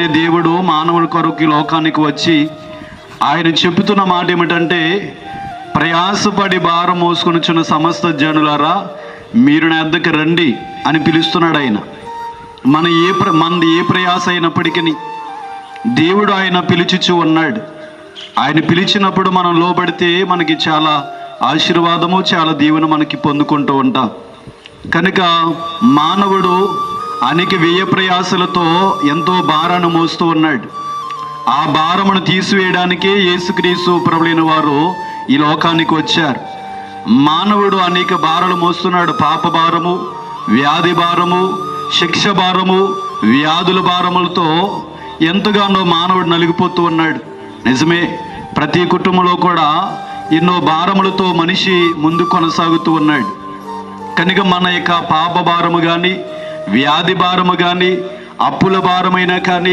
దేవుడు మానవుల కొరకు ఈ లోకానికి వచ్చి ఆయన చెబుతున్న మాట ఏమిటంటే, ప్రయాసపడి భారం మోసుకొనిచున్న సమస్త జనులారా మీరు నా వద్దకు రండి అని పిలుస్తున్నాడు ఆయన. మనది ఏ ప్రయాస అయినప్పటికీ దేవుడు ఆయన పిలుచుచు ఉన్నాడు. ఆయన పిలిచినప్పుడు మనం లోబడితే మనకి చాలా ఆశీర్వాదము, చాలా దీవెన మనకి పొందుకుంటూ ఉంటాం. కనుక మానవుడు అనేక వ్యయ ప్రయాసలతో ఎంతో భారాన్ని మోస్తూ ఉన్నాడు. ఆ భారమును తీసివేయడానికే యేసుక్రీస్తు ప్రభువైన వారు ఈ లోకానికి వచ్చారు. మానవుడు అనేక భారాలు మోస్తున్నాడు. పాప భారము, వ్యాధి భారము, శిక్ష భారము, వ్యాధుల భారములతో ఎంతగానో మానవుడు నలిగిపోతూ ఉన్నాడు. నిజమే, ప్రతి కుటుంబంలో కూడా ఎన్నో భారములతో మనిషి ముందు కొనసాగుతూ ఉన్నాడు. కనుక మన యొక్క పాప భారము కానీ, వ్యాధి భారము కానీ, అప్పుల భారమైనా కానీ